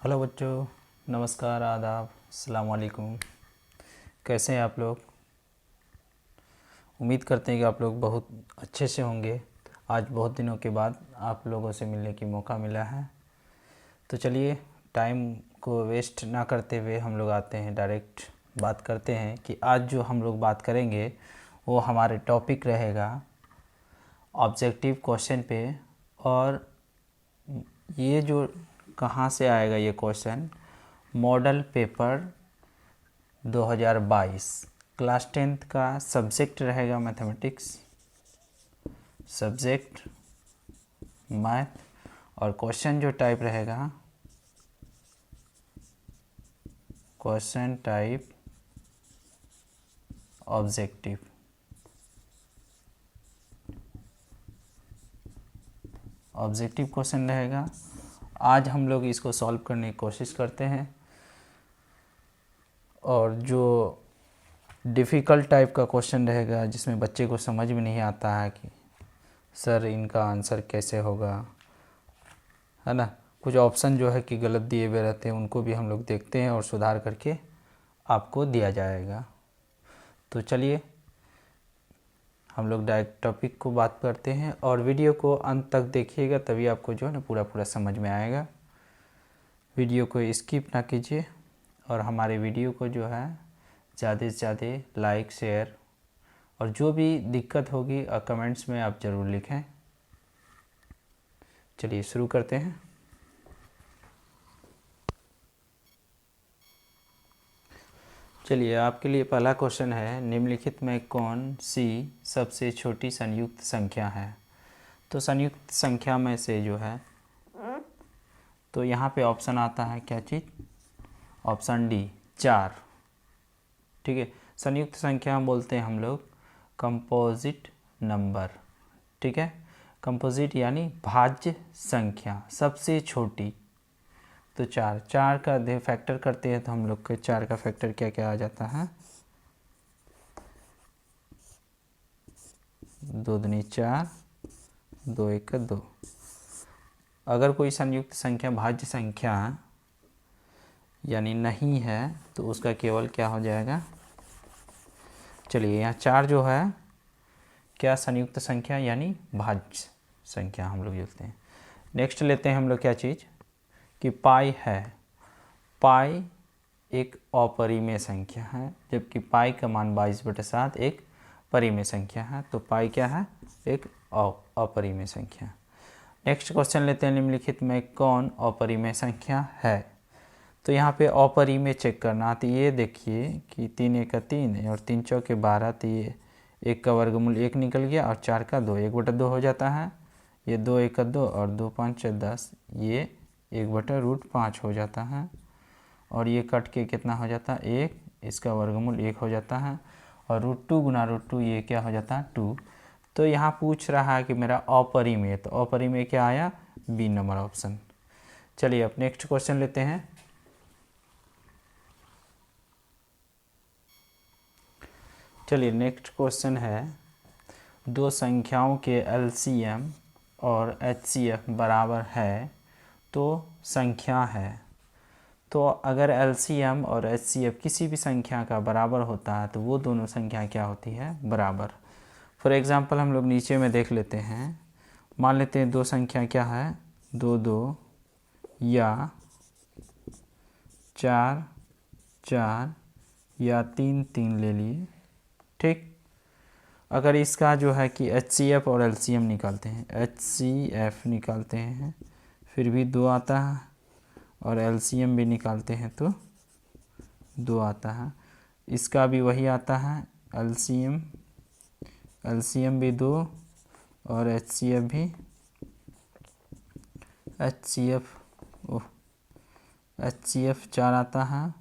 Hello बच्चों, नमस्कार, आदाब, अस्सलाम वालेकुम। कैसे हैं आप लोग? उम्मीद करते हैं कि आप लोग बहुत अच्छे से होंगे। आज बहुत दिनों के बाद आप लोगों से मिलने की मौका मिला है। तो चलिए, टाइम को वेस्ट ना करते हुए हम लोग आते हैं, डायरेक्ट बात करते हैं कि आज जो हम लोग बात करेंगे वो हमारे टॉपिक रहेगा ऑब्जेक्टिव क्वेश्चन पे। और ये जो कहाँ से आएगा ये question, model paper 2022 class 10th का सब्जेक्ट रहेगा मैथमेटिक्स, सब्जेक्ट मैथ। और क्वेश्चन जो टाइप रहेगा, question type objective. Objective question रहेगा। आज हम लोग इसको सॉल्व करने की कोशिश करते हैं। और जो डिफ़िकल्ट टाइप का क्वेश्चन रहेगा जिसमें बच्चे को समझ में नहीं आता है कि सर इनका आंसर कैसे होगा, है ना। कुछ ऑप्शन जो है कि गलत दिए हुए रहते हैं, उनको भी हम लोग देखते हैं और सुधार करके आपको दिया जाएगा। तो चलिए हम लोग डायरेक्ट टॉपिक को बात करते हैं और वीडियो को अंत तक देखिएगा, तभी आपको जो है ना पूरा समझ में आएगा। वीडियो को स्किप ना कीजिए और हमारे वीडियो को जो है ज़्यादा से ज़्यादा लाइक शेयर, और जो भी दिक्कत होगी कमेंट्स में आप ज़रूर लिखें। चलिए शुरू करते हैं। चलिए, आपके लिए पहला क्वेश्चन है, निम्नलिखित में कौन सी सबसे छोटी संयुक्त संख्या है। तो संयुक्त संख्या में से जो है, तो यहाँ पे ऑप्शन आता है क्या चीज़, ऑप्शन डी 4। ठीक है, संयुक्त संख्या बोलते हैं हम लोग कंपोजिट नंबर। ठीक है, कंपोजिट यानी भाज्य संख्या सबसे छोटी। तो 4 का फैक्टर करते हैं तो हम लोग के 4 का फैक्टर क्या क्या आ जाता है, 2 दूनी 4, 2 एक 2। अगर कोई संयुक्त संख्या भाज्य संख्या यानी नहीं है तो उसका केवल क्या हो जाएगा। चलिए, यहाँ 4 जो है क्या संयुक्त संख्या यानी भाज्य संख्या हम लोग लिखते हैं। नेक्स्ट लेते हैं हम लोग क्या चीज़ कि पाई है। पाई एक अपरिमेय संख्या है, जबकि पाई का मान 22/7 एक परिमेय संख्या है। तो पाई क्या है, एक अपरिमेय संख्या। नेक्स्ट क्वेश्चन लेते हैं, निम्नलिखित में कौन अपरिमेय संख्या है। तो यहाँ पे अपरिमेय चेक करना, तो ये देखिए कि 3 एक 3 और 3 चौके 12, तो ये 1 का वर्गमूल 1 निकल गया और 4 का 2, 1/2 हो जाता है। ये 2 एक 2 और 2 5 10, ये 1/√5 हो जाता है। और ये कट के कितना हो जाता है 1, इसका वर्गमूल 1 हो जाता है। और √2 गुना √2 ये क्या हो जाता है 2। तो यहाँ पूछ रहा है कि मेरा अपरिमेय, तो अपरिमेय क्या आया, बी नंबर ऑप्शन। चलिए अब नेक्स्ट क्वेश्चन लेते हैं। चलिए नेक्स्ट क्वेश्चन है, दो संख्याओं के एलसीएम और एचसीएफ बराबर है तो संख्या है। तो अगर एलसीएम और एचसीएफ किसी भी संख्या का बराबर होता है तो वो दोनों संख्या क्या होती है, बराबर। फॉर एग्ज़ाम्पल हम लोग नीचे में देख लेते हैं। मान लेते हैं दो संख्या क्या है, 2 2 या 4 4 या 3 3 ले लिए। ठीक, अगर इसका जो है कि एचसीएफ और एलसीएम निकालते हैं, एचसीएफ निकालते हैं फिर भी 2 आता है, और एलसीएम भी निकालते हैं तो 2 आता है। इसका भी वही आता है, एलसीएम भी 2 और एचसीएफ भी, एचसीएफ 4 आता है,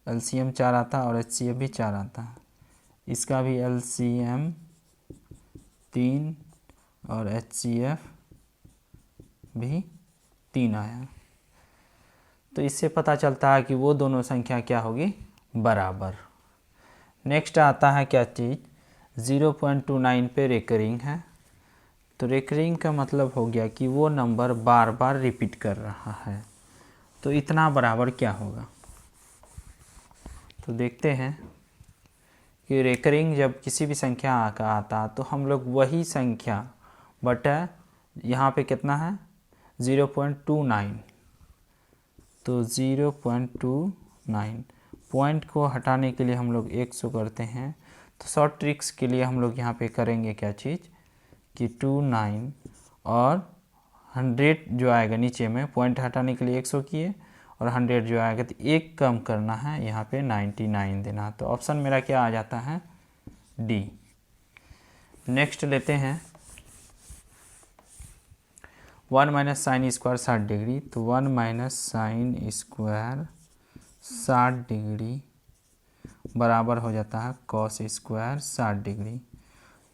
एलसीएम 4 आता है और एचसीएफ भी 4 आता है। इसका भी एलसीएम 3 और एचसीएफ भी 3 आया। तो इससे पता चलता है कि वो दोनों संख्या क्या होगी, बराबर। नेक्स्ट आता है क्या चीज़, 0.29 पे रेकरिंग है। तो रेकरिंग का मतलब हो गया कि वो नंबर बार बार रिपीट कर रहा है। तो इतना बराबर क्या होगा। तो देखते हैं कि रेकरिंग जब किसी भी संख्या का आता तो हम लोग वही संख्या बटा यहाँ पे कितना है 0.29, तो 0.29 पॉइंट को हटाने के लिए हम लोग 100 करते हैं। तो शॉर्ट ट्रिक्स के लिए हम लोग यहाँ पे करेंगे क्या चीज़ कि 29 और 100 जो आएगा नीचे में पॉइंट हटाने के लिए 100 किए और 100 जो आएगा तो एक कम करना है, यहाँ पे 99 देना। तो ऑप्शन मेरा क्या आ जाता है डी। नेक्स्ट लेते हैं 1 माइनस साइन स्क्वायर 60 डिग्री। तो 1 माइनस साइन स्क्वायर 60 डिग्री बराबर हो जाता है कॉस स्क्वायर 60 डिग्री।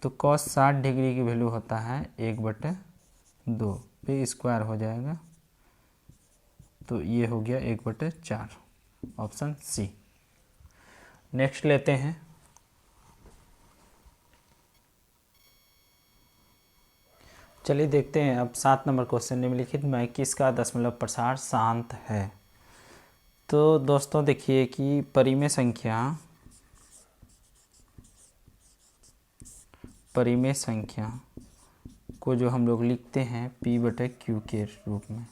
तो कॉस 60 डिग्री की वैल्यू होता है 1/2 पे स्क्वायर हो जाएगा, तो ये हो गया 1/4, ऑप्शन सी। नेक्स्ट लेते हैं चलिए देखते हैं अब 7 नंबर क्वेश्चन। निम्नलिखित में किसका दशमलव प्रसार शांत है। तो दोस्तों देखिए कि परिमेय संख्या को जो हम लोग लिखते हैं P/Q के रूप में,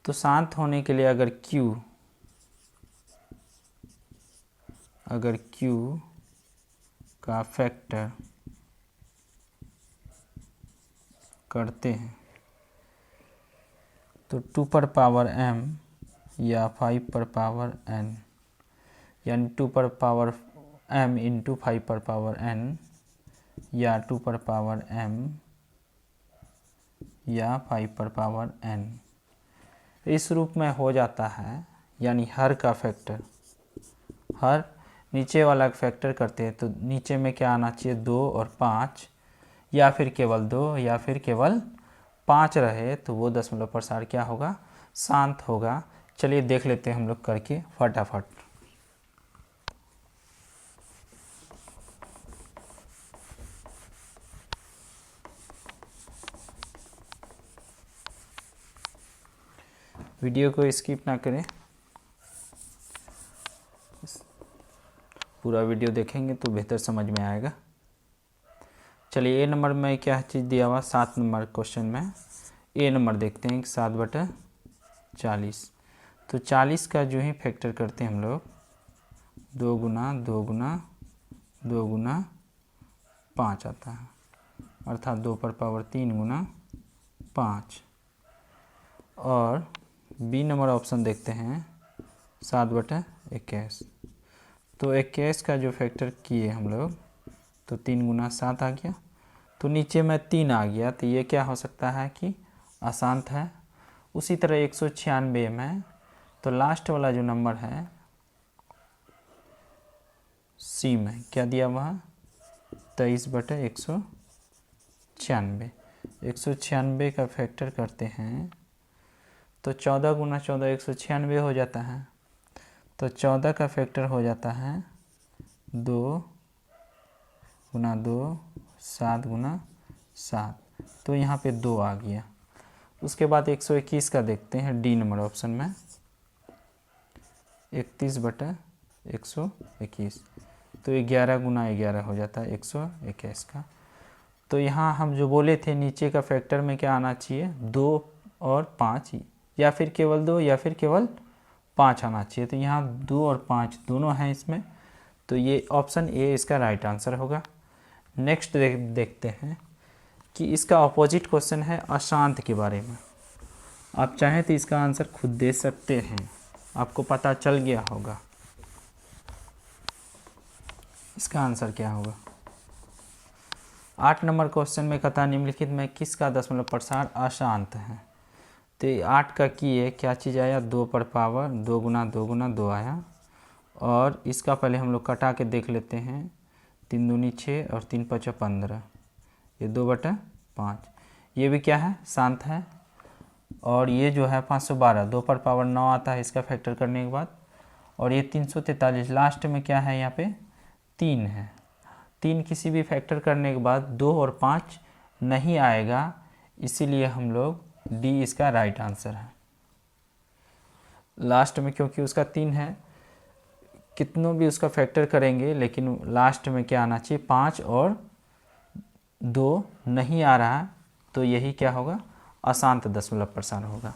तो शांत होने के लिए अगर Q का फैक्टर करते हैं तो 2m या 5n यानी 2m इंटू 5n या 2m या 5n इस रूप में हो जाता है। यानी हर का फैक्टर, हर नीचे वाला फैक्टर करते हैं तो नीचे में क्या आना चाहिए 2 और 5, या फिर केवल 2 या फिर केवल 5 रहे तो वो दशमलव प्रसार क्या होगा शांत होगा। चलिए देख लेते हैं हम लोग करके फटाफट। वीडियो को स्किप ना करें, पूरा वीडियो देखेंगे तो बेहतर समझ में आएगा। चलिए ए नंबर में क्या चीज़ दिया हुआ 7 नंबर क्वेश्चन में ए नंबर देखते हैं कि 7/40। तो 40 का जो ही फैक्टर करते हैं हम लोग 2 गुना 2 गुना 2 गुना 5 आता है, अर्थात 2/3 गुना 5। और बी नंबर ऑप्शन देखते हैं 7/21। तो 21 का जो फैक्टर किए हम लोग तो 3 गुना 7 आ गया, तो नीचे में 3 आ गया, तो ये क्या हो सकता है कि अशांत है। उसी तरह 196 में तो लास्ट वाला जो नंबर है सी में क्या दिया हुआ 23/196। 196 का फैक्टर करते हैं तो 14 गुना 14 196 हो जाता है, तो 14 का फैक्टर हो जाता है 2 गुना 2 7 गुना 7, तो यहाँ पे 2 आ गया। उसके बाद 121 का देखते हैं डी नंबर ऑप्शन में 31/121, तो 11 गुना 11 हो जाता है 121 का। तो यहाँ हम जो बोले थे नीचे का फैक्टर में क्या आना चाहिए 2 और 5, या फिर केवल 2 या फिर केवल 5 आना चाहिए। तो यहाँ 2 और 5 दोनों हैं इसमें, तो ये ऑप्शन ए इसका राइट आंसर होगा। नेक्स्ट देखते हैं कि इसका अपोजिट क्वेश्चन है अशांत के बारे में। आप चाहें तो इसका आंसर खुद दे सकते हैं, आपको पता चल गया होगा इसका आंसर क्या होगा। 8 नंबर क्वेश्चन में कहता है निम्नलिखित में किसका दशमलव प्रसार अशांत है। तो 8 का किए क्या चीज़ आया 2 गुना 2 आया, और इसका पहले हम लोग कटा के देख लेते हैं 3 दूनी 6 और 3 5 15, ये 2/5, ये भी क्या है शांत है। और ये जो है 512 2/9 आता है इसका फैक्टर करने के बाद, और ये 343 लास्ट में क्या है यहाँ पे 3 है। 3 किसी भी फैक्टर करने के बाद 2 और 5 नहीं आएगा, इसीलिए हम लोग डी इसका राइट आंसर है। लास्ट में क्योंकि उसका 3 है, कितनों भी उसका फैक्टर करेंगे लेकिन लास्ट में क्या आना चाहिए, 5 और 2 नहीं आ रहा है, तो यही क्या होगा, अशांत दशमलव प्रसार होगा।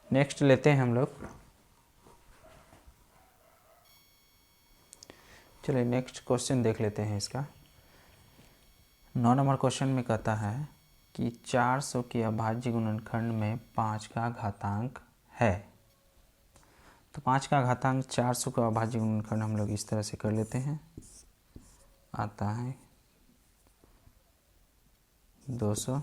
नेक्स्ट लेते हैं हम लोग, चलिए नेक्स्ट क्वेश्चन देख लेते हैं इसका। 9 नंबर क्वेश्चन में कहता है कि 400 के अभाज्य गुणनखंड में 5 का घातांक है। तो 5 का घातांक 400 का अभाज्य गुणनखंड हम लोग इस तरह से कर लेते हैं, आता है 200,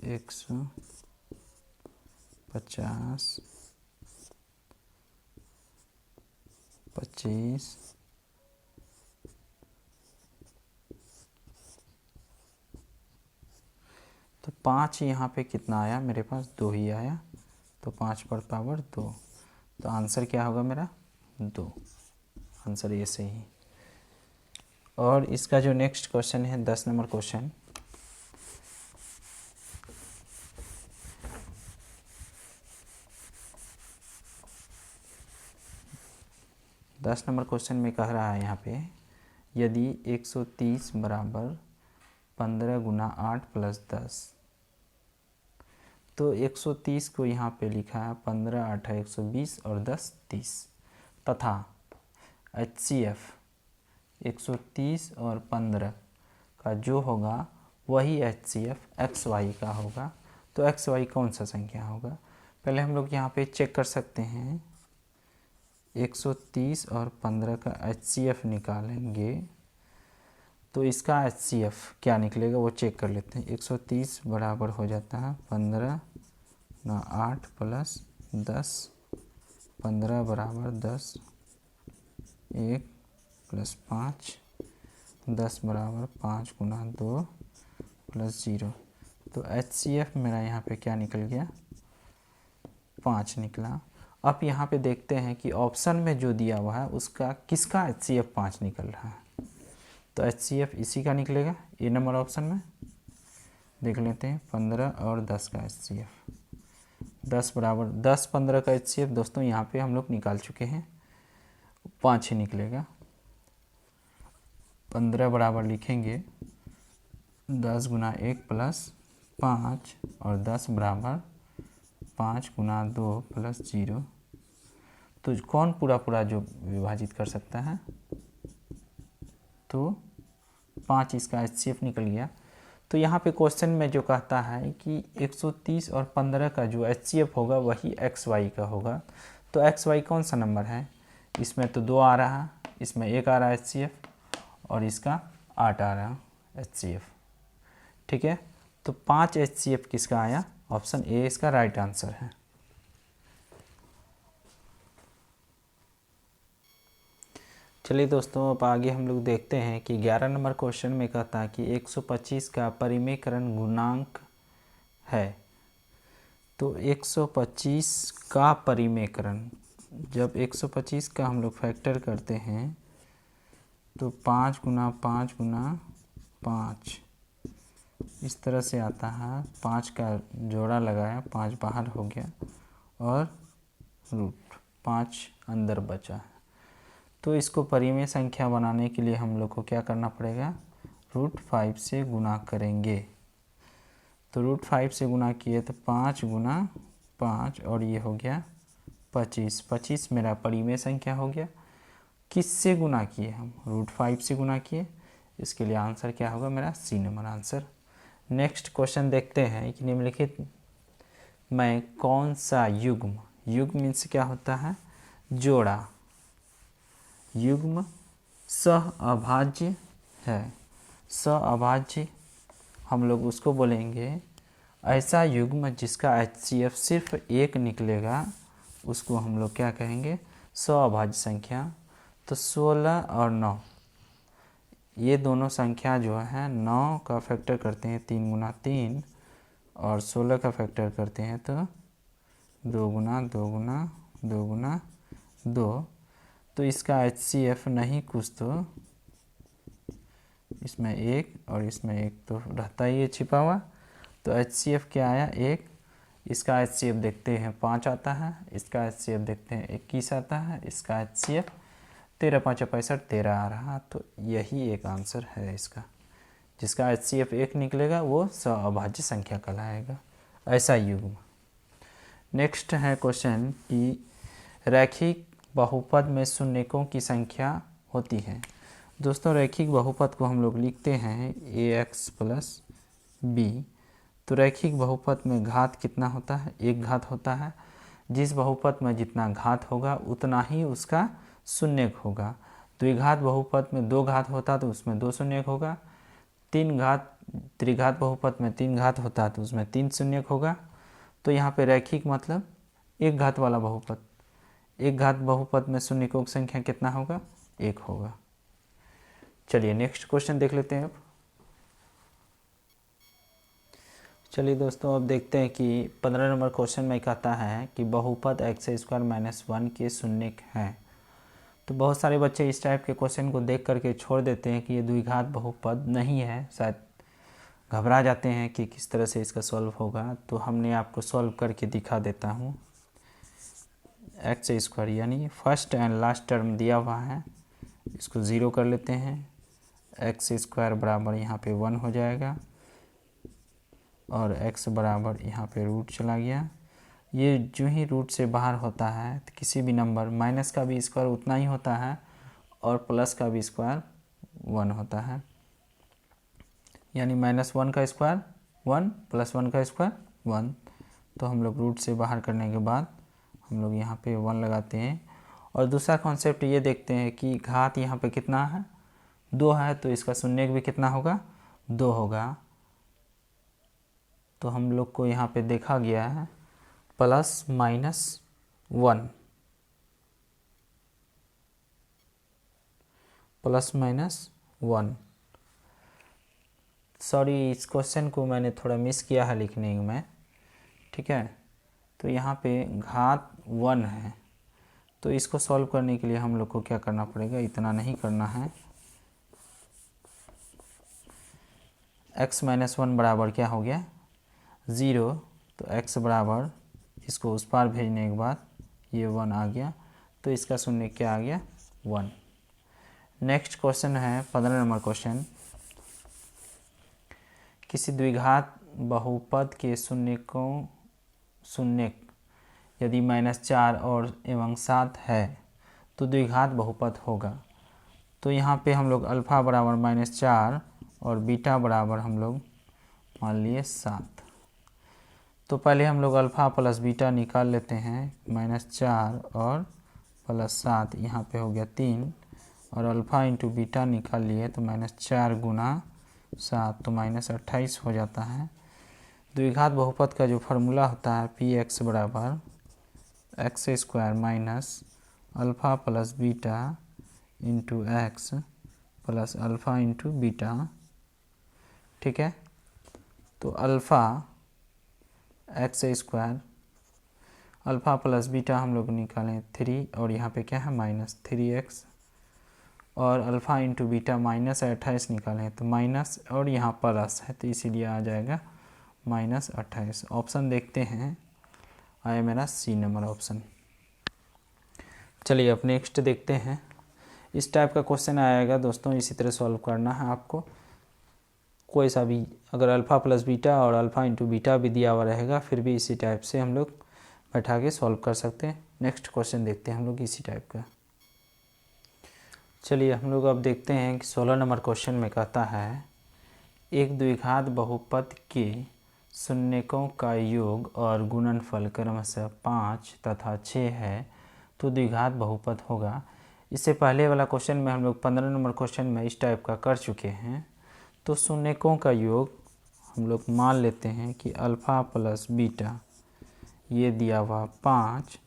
150, 25, 5 यहाँ पे कितना आया, मेरे पास 2 ही आया, तो 5 पर पावर 2, तो आंसर क्या होगा मेरा 2, आंसर ये सही। और इसका जो नेक्स्ट क्वेश्चन है 10 नंबर क्वेश्चन, दस नंबर क्वेश्चन में कह रहा है यहाँ पे, यदि 130 बराबर 15 गुना 8 प्लस 10, तो 130 को यहाँ पे लिखा है 15 8 120 और 10 30, तथा HCF 130 और 15 का जो होगा वही HCF XY का होगा। तो XY कौन सा संख्या होगा, पहले हम लोग यहाँ पे चेक कर सकते हैं। 130 और 15 का HCF निकालेंगे तो इसका HCF क्या निकलेगा वो चेक कर लेते हैं। 130 बराबर हो जाता है 15 ना 8 प्लस 10, 15 बराबर 10, 1 प्लस 5, 10 बराबर 5 गुना 2 प्लस 0, तो HCF मेरा यहाँ पे क्या निकल गया 5 निकला। अब यहाँ पे देखते हैं कि ऑप्शन में जो दिया हुआ है उसका किसका HCF 5 निकल रहा है, तो HCF इसी का निकलेगा, ए नंबर ऑप्शन में देख लेते हैं 15 और 10 का HCF, 10 बराबर 10 15 का HCF दोस्तों यहाँ पे हम लोग निकाल चुके हैं, 5 ही निकलेगा। 15 बराबर लिखेंगे 10 गुना 1 प्लस 5 और 10 बराबर 5 गुना 2 प्लस 0, तो कौन पूरा पूरा जो विभाजित कर सकता है, तो 5 इसका HCF निकल गया। तो यहाँ पे क्वेश्चन में जो कहता है कि 130 और 15 का जो HCF होगा वही XY का होगा, तो XY कौन सा नंबर है, इसमें तो 2 आ रहा है, इसमें 1 आ रहा है HCF और इसका 8 आ रहा है HCF, ठीक है। तो 5 HCF किसका आया, ऑप्शन ए इसका राइट आंसर है। चलिए दोस्तों अब आगे हम लोग देखते हैं कि 11 नंबर क्वेश्चन में कहता है कि 125 का परिमेयकरण गुणांक है। तो 125 का परिमेयकरण, जब 125 का हम लोग फैक्टर करते हैं तो 5 गुना 5 गुना 5 इस तरह से आता है, 5 का जोड़ा लगाया, 5 बाहर हो गया और रूट 5 अंदर बचा है। तो इसको परिमेय संख्या बनाने के लिए हम लोग को क्या करना पड़ेगा, √5 से गुना करेंगे। तो √5 से गुना किए तो 5 गुना 5 और ये हो गया 25, 25 मेरा परिमेय संख्या हो गया। किससे गुना किए हम, √5 से गुना किए, इसके लिए आंसर क्या होगा मेरा c number answer. Next question देखते हैं कि निम्नलिखित में कौन सा युग्म, युग्म मीन्स क्या होता है, जोड़ा, युग्म सह अभाज्य है। सह अभाज्य हम लोग उसको बोलेंगे, ऐसा युग्म जिसका HCF सिर्फ 1 निकलेगा उसको हम लोग क्या कहेंगे, सह अभाज्य संख्या। तो 16 और 9 ये दोनों संख्या जो है 9 का फैक्टर करते हैं 3 गुना 3 और 16 का फैक्टर करते हैं तो 2 गुना 2 गुना 2 गुना 2, तो इसका HCF नहीं कुछ तो इसमें 1 और इसमें 1 तो रहता ही है छिपा हुआ, तो HCF क्या आया 1। इसका HCF देखते हैं 5 आता है, इसका HCF देखते हैं 21 आता है, इसका HCF 13 5 65 13 आ रहा। तो यही एक आंसर है इसका। जिसका HCF 1 निकलेगा वो अभाज्य संख्या कहलाएगा, ऐसा युग्म। नेक्स्ट है क्वेश्चन कि रैखिक बहुपद में शून्यकों की संख्या होती है। दोस्तों रैखिक बहुपद को हम लोग लिखते हैं ax प्लस b। तो रैखिक बहुपद में घात कितना होता है? एक घात होता है। जिस बहुपद में जितना घात होगा उतना ही उसका शून्यक होगा। द्विघात बहुपद में 2 घात होता तो उसमें 2 शून्यक होगा। त्रिघात बहुपद में 3 घात होता तो उसमें 3 शून्यक होगा। तो यहाँ पे रैखिक मतलब एक घात वाला बहुपद। एक घात बहुपद में शून्यकों की संख्या कितना होगा? 1 होगा। चलिए नेक्स्ट क्वेश्चन देख लेते हैं अब। चलिए दोस्तों अब देखते हैं कि 15 नंबर क्वेश्चन में कहता है कि बहुपद x² - 1 के शून्यक हैं। तो बहुत सारे बच्चे इस टाइप के क्वेश्चन को देख करके छोड़ देते हैं कि ये द्विघात बहुपद नहीं है, शायद घबरा जाते हैं कि किस तरह से इसका सॉल्व होगा। तो हमने आपको सॉल्व करके दिखा देता हूँ। x² यानी फर्स्ट एंड लास्ट टर्म दिया हुआ है, इसको 0 कर लेते हैं। x² बराबर यहाँ पे 1 हो जाएगा और x बराबर यहाँ पे रूट चला गया। ये जो ही रूट से बाहर होता है तो किसी भी नंबर माइनस का भी स्क्वायर उतना ही होता है और प्लस का भी स्क्वायर 1 होता है। यानी -1 का स्क्वायर 1 + 1 का स्क्वायर 1। तो हम लोग रूट से बाहर करने के बाद हम लोग यहाँ पे 1 लगाते हैं। और दूसरा कॉन्सेप्ट ये देखते हैं कि घात यहाँ पे कितना है? 2 है, तो इसका शून्यक भी कितना होगा? 2 होगा। तो हम लोग को यहाँ पे देखा गया है +-1 +-1। सॉरी, इस क्वेश्चन को मैंने थोड़ा मिस किया है लिखने में, ठीक है। तो यहाँ पे घात 1 है, तो इसको सॉल्व करने के लिए हम लोग को क्या करना पड़ेगा? इतना नहीं करना है। x - 1 बराबर क्या हो गया? 0। तो x बराबर इसको उस पार भेजने के बाद ये 1 आ गया, तो इसका शून्य क्या आ गया? 1। नेक्स्ट क्वेश्चन है 15 नंबर क्वेश्चन। किसी द्विघात बहुपद के शून्यक यदि -4 और एवं 7 है तो द्विघात बहुपद होगा। तो यहाँ पे हम लोग अल्फ़ा बराबर -4 और बीटा बराबर हम लोग मान लिए 7। तो पहले हम लोग अल्फ़ा प्लस बीटा निकाल लेते हैं। -4 और +7 यहाँ पे हो गया 3 और अल्फ़ा इंटू बीटा निकाल लिए तो -4 × 7 तो -28 हो जाता है। द्विघात बहुपद का जो फार्मूला होता है px बराबर x² - alpha plus beta into x plus alpha into beta, ठीक है। तो alpha x² alpha plus beta हम लोग निकालें 3 और यहाँ पे क्या है -3x और अल्फ़ा इंटू बीटा -28 निकालें तो माइनस और यहाँ प्लस है तो इसीलिए आ जाएगा -28। ऑप्शन देखते हैं, आया मेरा सी नंबर ऑप्शन। चलिए अब नेक्स्ट देखते हैं। इस टाइप का क्वेश्चन आएगा दोस्तों, इसी तरह सॉल्व करना है आपको। कोई सा भी अगर अल्फ़ा प्लस बीटा और अल्फ़ा इंटू बीटा भी दिया हुआ रहेगा फिर भी इसी टाइप से हम लोग बैठा के सॉल्व कर सकते हैं। नेक्स्ट क्वेश्चन देखते हैं हम लोग इसी टाइप का। चलिए हम लोग अब देखते हैं कि 16 नंबर क्वेश्चन में कहता है एक द्विघात बहुपद के शून्यकों का योग और गुणनफल क्रमशः 5 तथा 6 है तो द्विघात बहुपद होगा। इससे पहले वाला क्वेश्चन में हम लोग 15 नंबर क्वेश्चन में इस टाइप का कर चुके हैं। तो शून्यकों का योग हम लोग मान लेते हैं कि अल्फ़ा प्लस बीटा ये दिया हुआ 5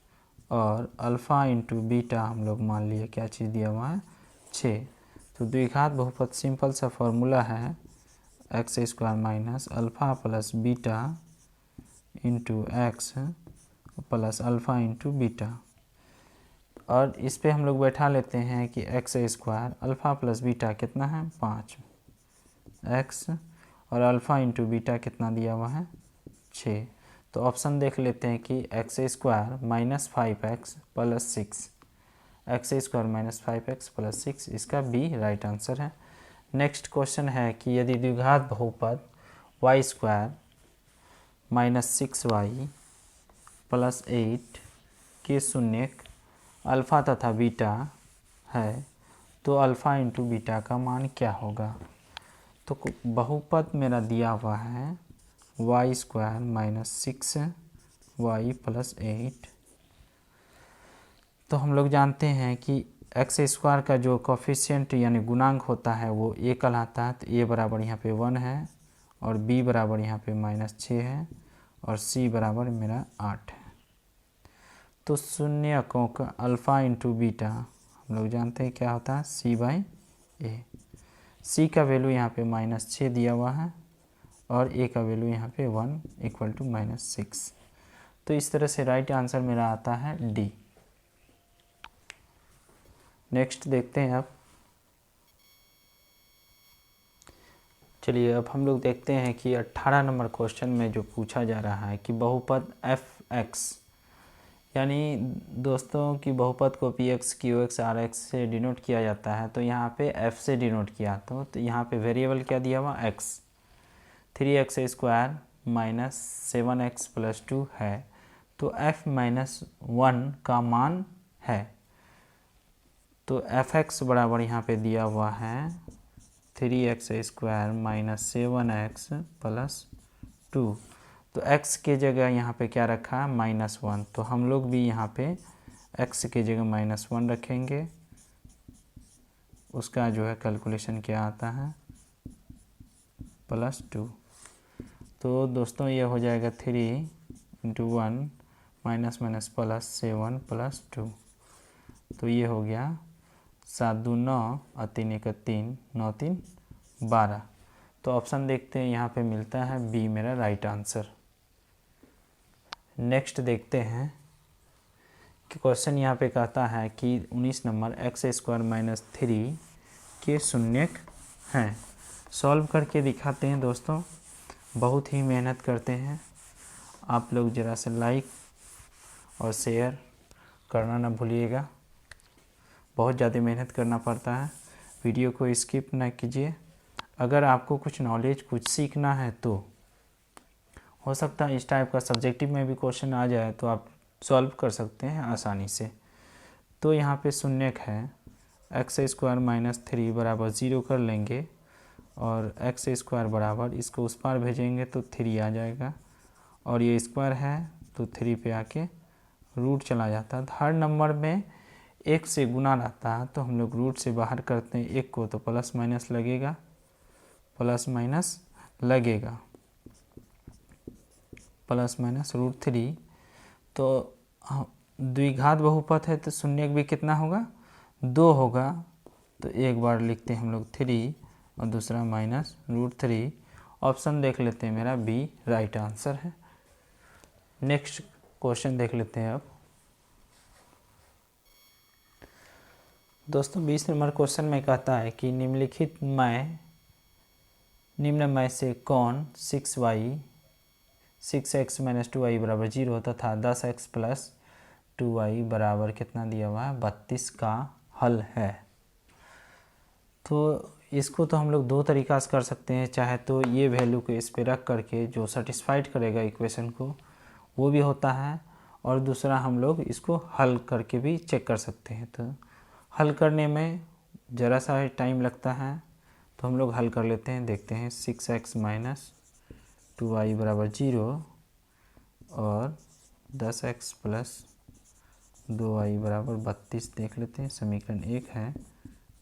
और अल्फ़ा इंटू बीटा हम लोग मान लिए क्या चीज़ दिया हुआ है 6। तो द्विघात बहुपद सिंपल सा फॉर्मूला है x² - alpha plus beta into x plus alpha into beta. और इस पे हम लोग बैठा लेते हैं कि x² अल्फ़ा प्लस बीटा कितना है 5 x और अल्फ़ा इंटू बीटा कितना दिया हुआ है 6। तो ऑप्शन देख लेते हैं कि x square minus 5x plus 6, x square minus 5x plus 6, इसका बी राइट आंसर है। नेक्स्ट क्वेश्चन है कि यदि द्विघात बहुपद Y square minus 6y plus 8 के शून्यक अल्फ़ा तथा बीटा है तो अल्फ़ा इंटू बीटा का मान क्या होगा। तो बहुपद मेरा दिया हुआ है Y square minus 6y plus 8। तो हम लोग जानते हैं कि एक्स स्क्वायर का जो कोफिशिएंट यानी गुणांक होता है वो ए कहलाता है। तो ए बराबर यहाँ पे 1 है और बी बराबर यहाँ पे -6 है और सी बराबर मेरा 8 है। तो शून्यकों का अल्फ़ा इंटू बीटा हम लोग जानते हैं क्या होता है सी बाई ए। सी का वैल्यू यहाँ पे -6 दिया हुआ है और ए का वैल्यू यहाँ पे 1 इक्वल टू -6। तो इस तरह से राइट आंसर मेरा आता है डी। नेक्स्ट देखते हैं अब। चलिए अब हम लोग देखते हैं कि 18 नंबर क्वेश्चन में जो पूछा जा रहा है कि बहुपद एफ एक्स, यानी दोस्तों की बहुपद को p x q x r x से डिनोट किया जाता है। तो यहाँ पे एफ से डिनोट किया तो यहाँ पे वेरिएबल क्या दिया हुआ x, 3x square minus 7x plus 2 है। तो f माइनस 1 का मान है। तो एफ एक्स बराबर यहाँ पे दिया हुआ है 3x square minus 7x plus 2। तो x के जगह यहाँ पे क्या रखा है -1। तो हम लोग भी यहाँ पे x के जगह -1 रखेंगे। उसका जो है कैलकुलेशन क्या आता है +2। तो दोस्तों ये हो जाएगा 3 × 1 माइनस माइनस प्लस 7 प्लस 2। तो ये हो गया 7 2 9 और 3 1 3 9 3 12। तो ऑप्शन देखते हैं यहाँ पे मिलता है बी मेरा राइट आंसर। नेक्स्ट देखते हैं कि क्वेश्चन यहाँ पे कहता है कि 19 नंबर एक्स स्क्वायर माइनस 3 के शून्यक हैं। सॉल्व करके दिखाते हैं दोस्तों, बहुत ही मेहनत करते हैं आप लोग। ज़रा से लाइक और शेयर करना ना भूलिएगा, बहुत ज़्यादा मेहनत करना पड़ता है। वीडियो को स्किप ना कीजिए। अगर आपको कुछ नॉलेज कुछ सीखना है तो हो सकता है इस टाइप का सब्जेक्टिव में भी क्वेश्चन आ जाए तो आप सॉल्व कर सकते हैं आसानी से। तो यहाँ पे शून्यक है एक्स स्क्वायर माइनस 3 बराबर 0 कर लेंगे और एक्स स्क्वायर बराबर इसको उस पार भेजेंगे तो 3 आ जाएगा और ये स्क्वायर है तो 3 पे आके रूट चला जाता है। हर नंबर में 1 से गुना रहता है तो हम लोग रूट से बाहर करते हैं 1 को तो प्लस माइनस लगेगा, प्लस माइनस लगेगा, प्लस माइनस √3। तो द्विघात बहुपद है तो शून्यक भी कितना होगा 2 होगा। तो एक बार लिखते हैं हम लोग 3 और दूसरा -√3। ऑप्शन देख लेते हैं मेरा बी राइट आंसर है। नेक्स्ट क्वेश्चन देख लेते हैं अब। दोस्तों 20 नंबर क्वेश्चन में कहता है कि निम्न में से कौन 6x माइनस 2y बराबर 0 तथा 10x प्लस 2y बराबर कितना दिया हुआ है 32 का हल है। तो इसको तो हम लोग दो तरीक़ा से कर सकते हैं, चाहे तो ये वैल्यू को इस पे रख करके जो सेटिस्फाइड करेगा इक्वेशन को वो भी होता है, और दूसरा हम लोग इसको हल करके भी चेक कर सकते हैं। तो हल करने में ज़रा सा टाइम लगता है तो हम लोग हल कर लेते हैं। देखते हैं 6x माइनस 2y बराबर 0 और 10x प्लस 2y बराबर 32 देख लेते हैं। समीकरण 1 है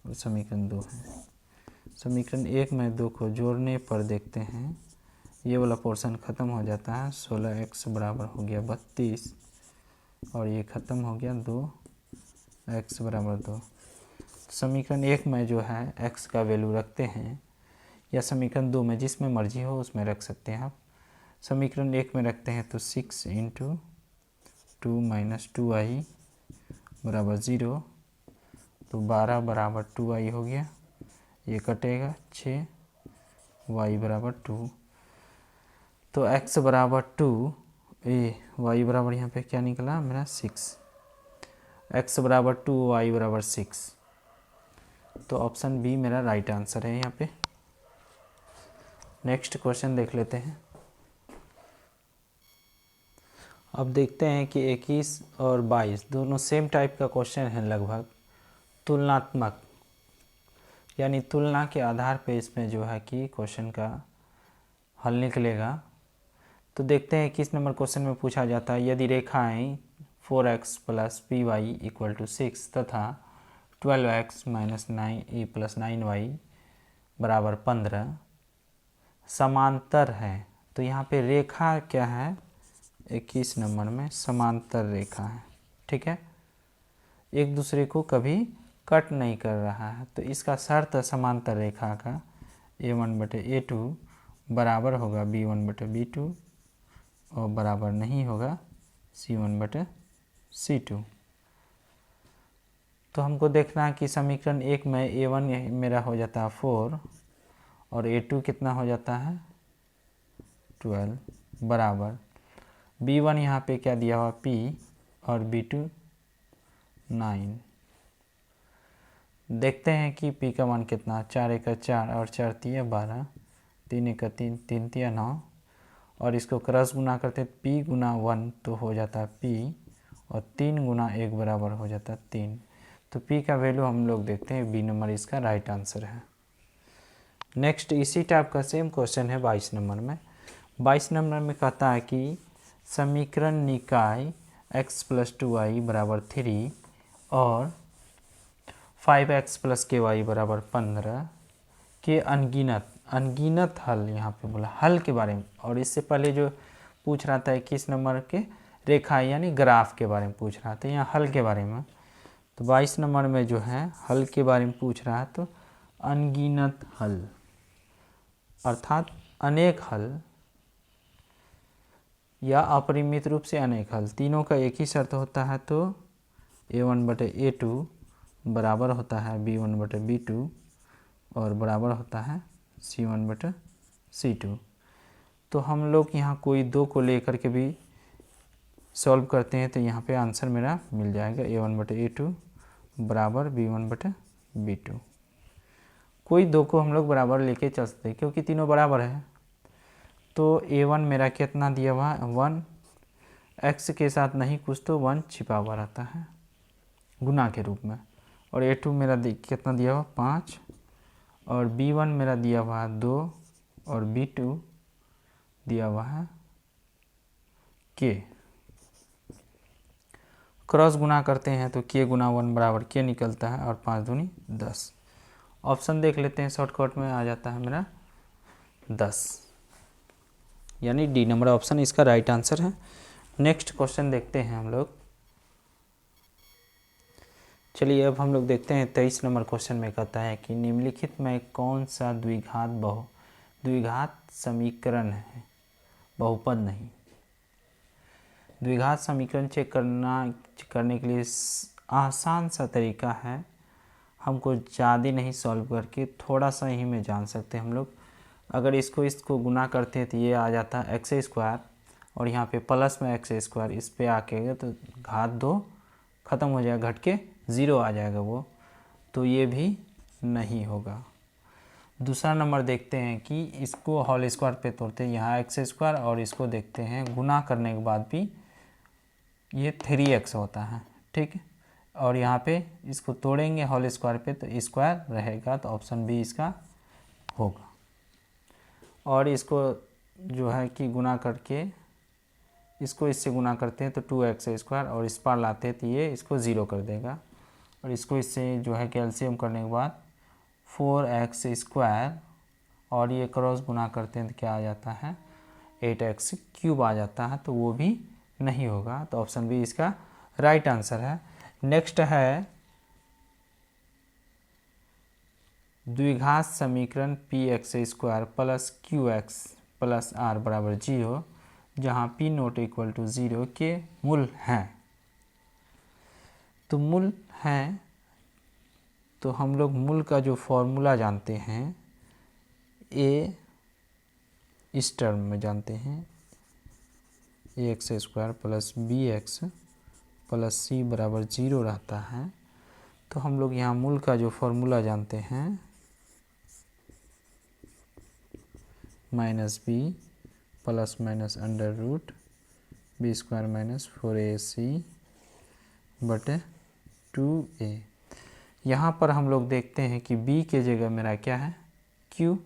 और समीकरण 2 है। समीकरण 1 में 2 को जोड़ने पर देखते हैं ये वाला पोर्शन ख़त्म हो जाता है। 16x बराबर हो गया 32 और ये ख़त्म हो गया 2x बराबर 2। समीकरण 1 में जो है x का वैल्यू रखते हैं, या समीकरण 2 में जिसमें मर्जी हो उसमें रख सकते हैं आप। समीकरण 1 में रखते हैं तो 6 × 2 माइनस 2y बराबर 0, तो 12 बराबर 2y हो गया, ये कटेगा 6, y बराबर 2। तो x बराबर 2 ए वाई बराबर यहाँ पे क्या निकला मेरा 6, एक्स बराबर 2, वाई बराबर 6। तो ऑप्शन बी मेरा राइट आंसर है यहाँ पे। नेक्स्ट क्वेश्चन देख लेते हैं। अब देखते हैं कि 21 और 22 दोनों सेम टाइप का क्वेश्चन है लगभग, तुलनात्मक, यानी तुलना के आधार पे इसमें जो है कि क्वेश्चन का हल निकलेगा। तो देखते हैं किस नंबर क्वेश्चन में पूछा जाता है, यदि रेखाएं 4x plus p y equal to 6 तथा 12x minus 9a plus 9y बराबर 15 समांतर है। तो यहाँ पे रेखा क्या है, 21 नंबर में समांतर रेखा है, ठीक है, एक दूसरे को कभी कट नहीं कर रहा है। तो इसका शर्त समांतर रेखा का a1/a2 बराबर होगा b1/b2 और बराबर नहीं होगा c1/c2। तो हमको देखना है कि समीकरण 1 में a1 मेरा हो जाता है 4 और a2 कितना हो जाता है 12 बराबर b1 यहाँ पे क्या दिया हुआ p और b2 9। देखते हैं कि p का मान कितना, 4 1 4 और 4 3 12, 3 1 3 3 3 9 और इसको क्रॉस गुना करते p गुना 1 तो हो जाता है p और 3 गुना 1 बराबर हो जाता है 3। तो p का वैल्यू हम लोग देखते हैं, बी नंबर इसका राइट आंसर है। नेक्स्ट इसी टाइप का सेम क्वेश्चन है 22 नंबर में। 22 नंबर में कहता है कि समीकरण निकाय x प्लस 2y बराबर 3 और 5x प्लस के वाई बराबर 15 के अनगिनत हल, यहाँ पे बोला हल के बारे में, और इससे पहले जो पूछ रहा था 21 नंबर के रेखा यानी ग्राफ के बारे में पूछ रहा था, यहाँ हल के बारे में। तो 22 नंबर में जो है हल के बारे में पूछ रहा है, तो अनगिनत हल अर्थात अनेक हल या अपरिमित रूप से अनेक हल, तीनों का एक ही शर्त होता है। तो a1/a2 बराबर होता है b1/b2 और बराबर होता है c1/c2। तो हम लोग यहाँ कोई दो को लेकर के भी सॉल्व करते हैं, तो यहाँ पे आंसर मेरा मिल जाएगा a1/a2 बराबर b1/b2। कोई दो को हम लोग बराबर लेके चल सकते हैं क्योंकि तीनों बराबर है। तो a1 मेरा कितना दिया हुआ है 1, x के साथ नहीं कुछ तो 1 छिपा हुआ रहता है गुना के रूप में, और a2 मेरा कितना दिया हुआ 5 और b1 मेरा दिया हुआ है 2 और b2 दिया हुआ है k। क्रॉस गुना करते हैं तो k गुना 1 बराबर k निकलता है और 5 दूनी 10। ऑप्शन देख लेते हैं, शॉर्टकट में आ जाता है मेरा 10, यानी डी नंबर ऑप्शन इसका राइट आंसर है। नेक्स्ट क्वेश्चन देखते हैं हम लोग। चलिए अब हम लोग देखते हैं 23 नंबर क्वेश्चन में कहता है कि निम्नलिखित में कौन सा द्विघात समीकरण है, बहुपद नहीं। द्विघात समीकरण चेक करने के लिए आसान सा तरीका है, हमको ज़्यादा नहीं सॉल्व करके थोड़ा सा ही में जान सकते हैं हम लोग। अगर इसको गुना करते हैं तो ये आ जाता है x² और यहाँ पे प्लस में x², इस पे आके तो घात 2 ख़त्म हो जाएगा, घट के 0 आ जाएगा वो, तो ये भी नहीं होगा। दूसरा नंबर देखते हैं कि इसको होल स्क्वायर पे तोड़ते हैं, यहाँ x² और इसको देखते हैं गुना करने के बाद भी ये 3x होता है, ठीक है, और यहाँ पे इसको तोड़ेंगे होल स्क्वायर पे तो स्क्वायर रहेगा, तो ऑप्शन बी इसका होगा। और इसको जो है कि गुना करके इसको इससे गुना करते हैं तो 2x² और इस पार लाते हैं तो ये इसको 0 कर देगा, और इसको इससे जो है कैल्शियम करने के बाद 4x² और ये क्रॉस गुना करते हैं तो क्या आ जाता है 8x³ आ जाता है, तो वो भी नहीं होगा। तो ऑप्शन बी इसका राइट आंसर है। नेक्स्ट है द्विघात समीकरण px² plus qx plus r बराबर 0 जहाँ p नॉट इक्वल टू 0 के मूल हैं। तो मूल हैं तो हम लोग मूल का जो फॉर्मूला जानते हैं a इस टर्म में जानते हैं A X square plus B X plus C बराबर 0 रहता है, तो हम लोग यहाँ मूल का जो फॉर्मूला जानते हैं minus b plus minus under root b square minus 4ac बटे 2a। यहाँ पर हम लोग देखते हैं कि b के जगह मेरा क्या है q,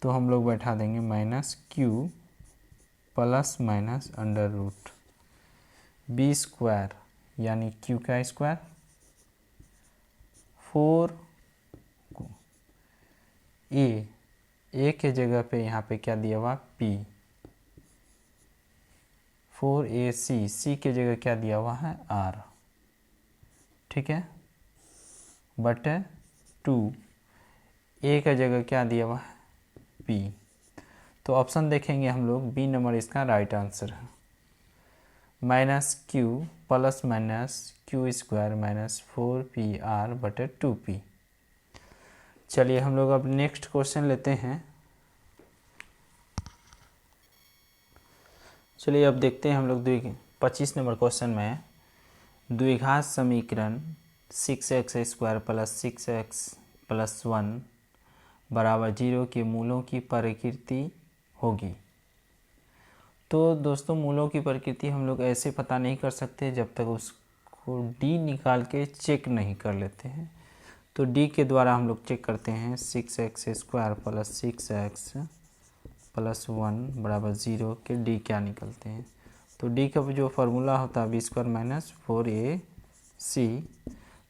तो हम लोग बैठा देंगे minus q plus minus under root b square यानी q का स्क्वायर 4a के जगह पे यहाँ पे क्या दिया हुआ p 4ac c के जगह क्या दिया हुआ है r, ठीक है, बटे 2 a का जगह क्या दिया हुआ है p। तो ऑप्शन देखेंगे हम लोग बी नंबर इसका राइट आंसर है। Minus q plus minus q square minus 4pr बटे 2p। चलिए हम लोग अब नेक्स्ट क्वेश्चन लेते हैं। चलिए अब देखते हैं हम लोग 25 नंबर क्वेश्चन में द्विघात समीकरण 6x square plus 6x plus 1 बराबर 0 के मूलों की प्रकृति होगी। तो दोस्तों मूलों की प्रकृति हम लोग ऐसे पता नहीं कर सकते जब तक उसको d निकाल के चेक नहीं कर लेते हैं। तो d के द्वारा हम लोग चेक करते हैं 6x square plus 6x plus 1 बराबर 0 के d क्या निकलते हैं। तो d का जो फार्मूला होता है बी स्क्वायर माइनस 4ac,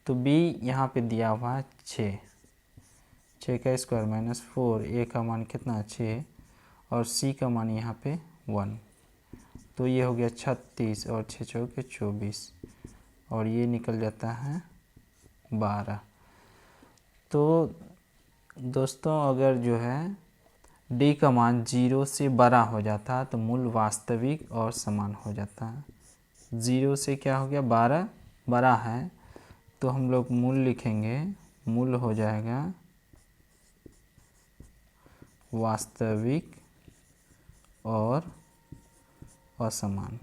तो b यहाँ पे दिया हुआ है 6 का स्क्वायर माइनस 4, a का मान कितना 6 और c का मान यहाँ पे 1, तो ये हो गया 36 और 6 चौके 24 और ये निकल जाता है 12। तो दोस्तों अगर जो है d का मान 0 से बड़ा हो जाता तो मूल वास्तविक और समान हो जाता है। 0 से क्या हो गया 12 बड़ा है, तो हम लोग मूल लिखेंगे, मूल हो जाएगा वास्तविक और असमान,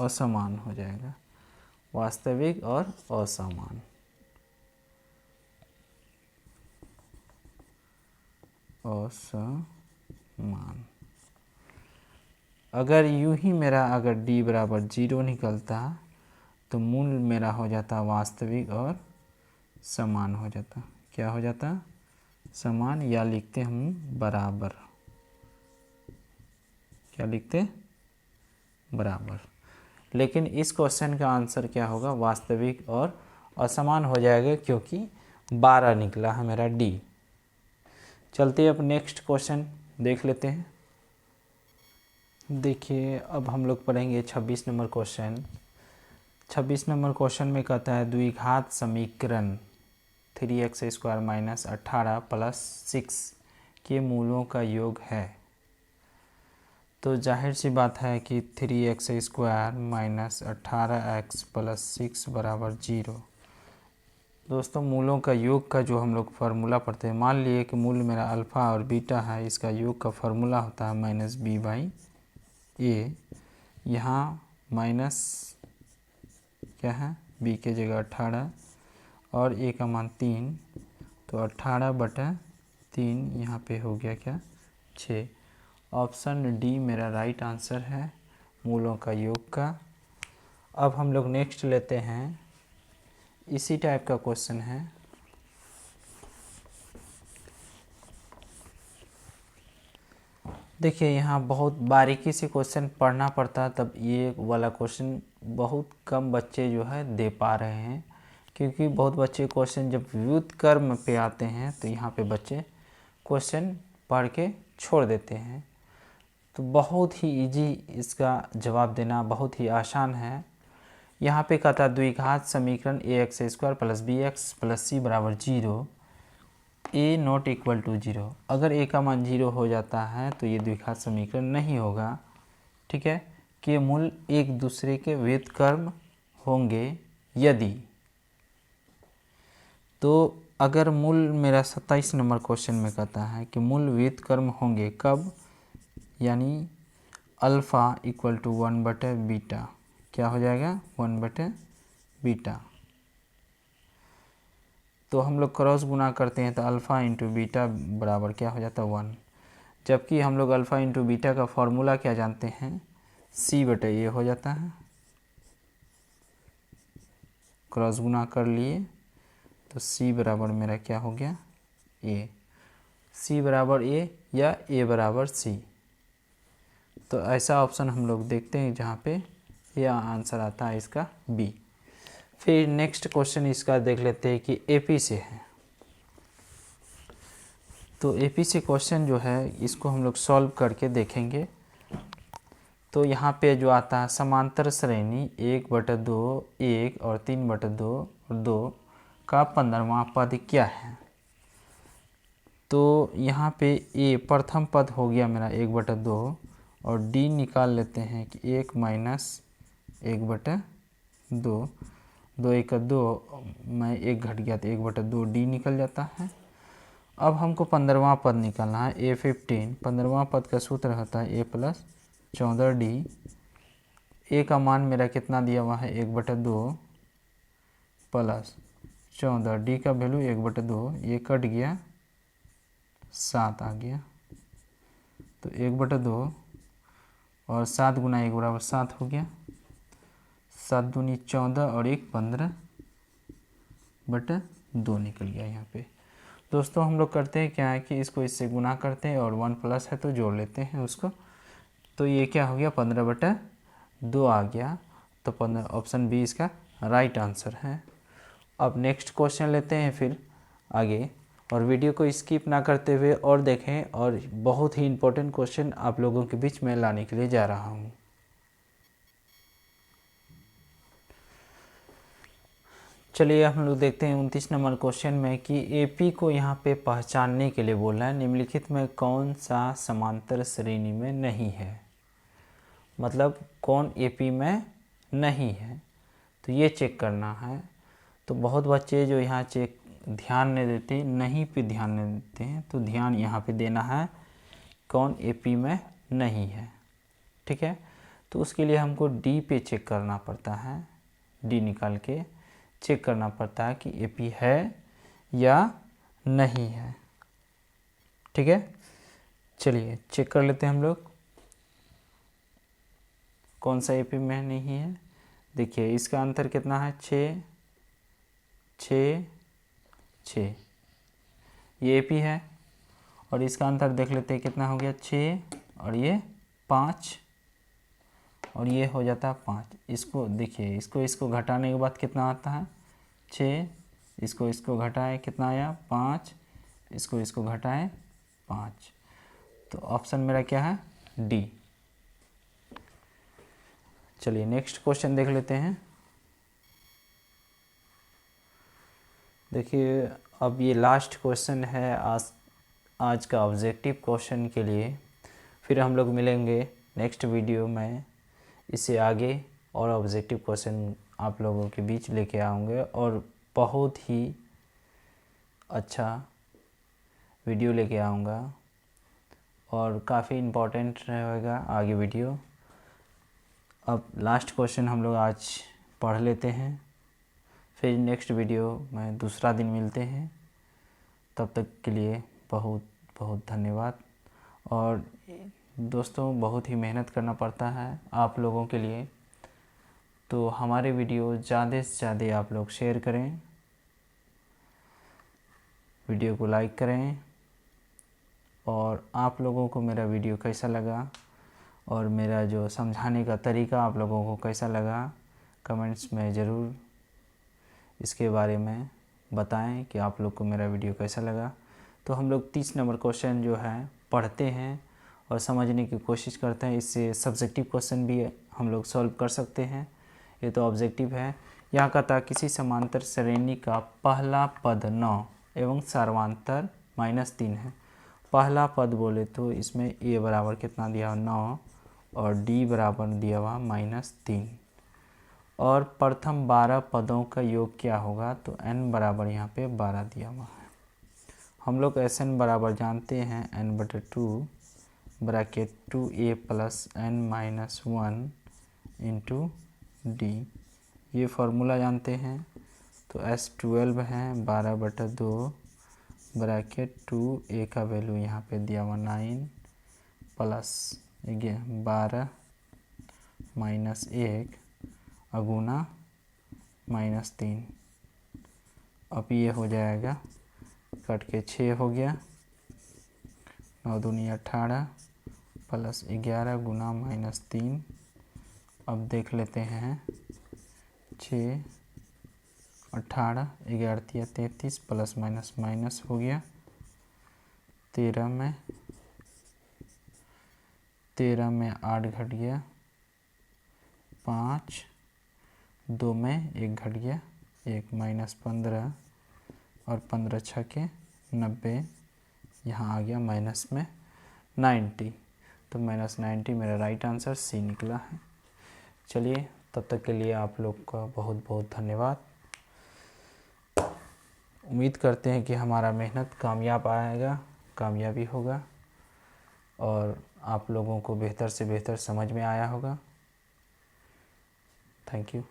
असमान हो जाएगा वास्तविक और असमान। असमान अगर यूं ही मेरा अगर d बराबर 0 निकलता तो मूल मेरा हो जाता वास्तविक और समान हो जाता। क्या हो जाता समान, या लिखते हम बराबर, क्या लिखते बराबर। लेकिन इस क्वेश्चन का आंसर क्या होगा वास्तविक और असमान हो जाएगा क्योंकि 12 निकला है मेरा d। चलते अब नेक्स्ट क्वेश्चन देख लेते हैं। देखिए अब हम लोग पढ़ेंगे 26 नंबर क्वेश्चन। 26 नंबर क्वेश्चन में कहता है द्विघात समीकरण 3x स्क्वायर माइनस 18 प्लस 6 के मूलों का योग है। तो जाहिर सी बात है कि 3x square minus 18x plus 6 बराबर 0। दोस्तों मूलों का योग का जो हम लोग फार्मूला पढ़ते हैं, मान लिए कि मूल मेरा अल्फ़ा और बीटा है, इसका योग का फार्मूला होता है माइनस बी बाई ए। यहाँ माइनस क्या है b के जगह 18 और a का मान 3, तो 18 बटा 3 यहाँ पे हो गया क्या 6। ऑप्शन डी मेरा राइट आंसर है मूलों का योग का। अब हम लोग नेक्स्ट लेते हैं, इसी टाइप का क्वेश्चन है। देखिए यहाँ बहुत बारीकी से क्वेश्चन पढ़ना पड़ता है, तब ये वाला क्वेश्चन बहुत कम बच्चे जो है दे पा रहे हैं, क्योंकि बहुत बच्चे क्वेश्चन जब व्युत्क्रम पे आते हैं तो यहाँ पे बच्चे क्वेश्चन पढ़ के छोड़ देते हैं। तो बहुत ही इजी इसका जवाब देना बहुत ही आसान है। यहाँ पे कहता है द्विघात समीकरण ax square plus bx plus c बराबर 0, a नॉट इक्वल टू 0। अगर a का मान 0 हो जाता है तो ये द्विघात समीकरण नहीं होगा, ठीक है, कि मूल एक दूसरे के व्युत्क्रम होंगे। यदि तो अगर मूल मेरा 27 नंबर क्वेश्चन में कहता है कि मूल व्युत्क्रम होंगे कब, यानी अल्फ़ा इक्वल टू 1/बीटा, क्या हो जाएगा 1/बीटा। तो हम लोग क्रॉस गुना करते हैं तो अल्फ़ा इंटू बीटा बराबर क्या हो जाता है 1, जबकि हम लोग अल्फ़ा इंटू बीटा का फॉर्मूला क्या जानते हैं, C/A हो जाता है। क्रॉस गुना कर लिए तो C बराबर मेरा क्या हो गया A, C बराबर A या A बराबर C। तो ऐसा ऑप्शन हम लोग देखते हैं जहाँ पे यह आंसर आता है इसका B। फिर नेक्स्ट क्वेश्चन इसका देख लेते हैं कि AP से है। तो AP से क्वेश्चन जो है इसको हम लोग सॉल्व करके देखेंगे। तो यहाँ पे जो आता है समांतर श्रेणी 1/2, 1 और 3/2 और 2 का 15वां पद क्या है। तो यहाँ पे A प्रथम पद हो गया मेरा 1/2 और D निकाल लेते हैं कि 1 माइनस 1/2, 2 1 2 में 1 घट गया तो 1/2 D निकल जाता है। अब हमको 15वां पद निकालना है A15। 15वां पद का सूत्र होता है A + 14D। A का मान मेरा कितना दिया हुआ है 1/2 प्लस 14, D का वैल्यू 1/2, ये कट गया 7 आ गया, तो 1/2 और 7 गुना 1 बराबर 7 हो गया, 7 दूनी 14 और 1 15/2 निकल गया यहाँ पे। दोस्तों हम लोग करते हैं क्या है कि इसको इससे गुना करते हैं और 1 प्लस है तो जोड़ लेते हैं उसको। तो ये क्या हो गया 15/2 आ गया। तो 15 ऑप्शन बी इसका राइट आंसर है। अब नेक्स्ट क्वेश्चन लेते हैं फिर आगे, और वीडियो को स्किप ना करते हुए और देखें, और बहुत ही इम्पोर्टेंट क्वेश्चन आप लोगों के बीच में लाने के लिए जा रहा हूँ। चलिए हम लोग देखते हैं 29 नंबर क्वेश्चन में कि एपी को यहाँ पे पहचानने के लिए बोल रहा है निम्नलिखित में कौन सा समांतर श्रेणी में नहीं है, मतलब कौन एपी में नहीं है, तो ये चेक करना है। तो बहुत बच्चे जो यहाँ चेक ध्यान नहीं देते, नहीं पे ध्यान नहीं देते हैं, तो ध्यान यहाँ पे देना है कौन एपी में नहीं है, ठीक है। तो उसके लिए हमको डी पे चेक करना पड़ता है, डी निकाल के चेक करना पड़ता है कि एपी है या नहीं है, ठीक है। चलिए चेक कर लेते हैं हम लोग कौन सा एपी में नहीं है। देखिए इसका अंतर कितना है 6 6 6, ये एपी है। और इसका अंतर देख लेते हैं कितना हो गया 6 और ये 5, और ये हो जाता है 5। इसको देखिए इसको घटाने के बाद कितना आता है 6, इसको घटाए कितना आया 5, इसको घटाए 5। तो ऑप्शन मेरा क्या है डी। चलिए नेक्स्ट क्वेश्चन देख लेते हैं। देखिए अब ये लास्ट क्वेश्चन है आज का ऑब्जेक्टिव क्वेश्चन के लिए। फिर हम लोग मिलेंगे नेक्स्ट वीडियो में, इससे आगे और ऑब्जेक्टिव क्वेश्चन आप लोगों के बीच लेके आऊँगे, और बहुत ही अच्छा वीडियो लेके आऊँगा, और काफ़ी इम्पोर्टेंट रहेगा आगे वीडियो। अब लास्ट क्वेश्चन हम लोग आज पढ़ लेते हैं, फिर नेक्स्ट वीडियो में दूसरा दिन मिलते हैं। तब तक के लिए बहुत बहुत धन्यवाद। और दोस्तों बहुत ही मेहनत करना पड़ता है आप लोगों के लिए, तो हमारे वीडियो ज़्यादा से ज़्यादा आप लोग शेयर करें, वीडियो को लाइक करें, और आप लोगों को मेरा वीडियो कैसा लगा और मेरा जो समझाने का तरीका आप लोगों को कैसा लगा, कमेंट्स में ज़रूर इसके बारे में बताएं कि आप लोग को मेरा वीडियो कैसा लगा। तो हम लोग 30 नंबर क्वेश्चन जो है पढ़ते हैं और समझने की कोशिश करते हैं। इससे सब्जेक्टिव क्वेश्चन भी हम लोग सॉल्व कर सकते हैं। ये तो ऑब्जेक्टिव है। यहाँ का था किसी समांतर श्रेणी का पहला पद 9 एवं सर्वांतर -3 है। पहला पद बोले तो इसमें ए बराबर कितना दिया हुआ 9 और डी बराबर दिया हुआ -3, और प्रथम 12 पदों का योग क्या होगा, तो n बराबर यहाँ पे 12 दिया हुआ है। हम लोग Sn बराबर जानते हैं n/2 bracket 2a plus n minus 1 into D, ये फार्मूला जानते हैं। तो S12 है 12/2 ब्रैकेट 2a का वैल्यू यहाँ पे दिया हुआ 9 प्लस 12 माइनस 1 अगुना -3। अब ये हो जाएगा कट के 6 हो गया, 9 दूनी 18 प्लस 11 गुना -3। अब देख लेते हैं 6 18 11 33 प्लस माइनस माइनस हो गया, 13 में 8 घट गया, 5 2 में 1 घट गया, 1 -15 और 15 छके 90, यहाँ आ गया माइनस में 90। तो -90 मेरा राइट आंसर सी निकला है। चलिए तब तक के लिए आप लोग का बहुत बहुत धन्यवाद। उम्मीद करते हैं कि हमारा मेहनत कामयाबी होगा और आप लोगों को बेहतर से बेहतर समझ में आया होगा। Thank you.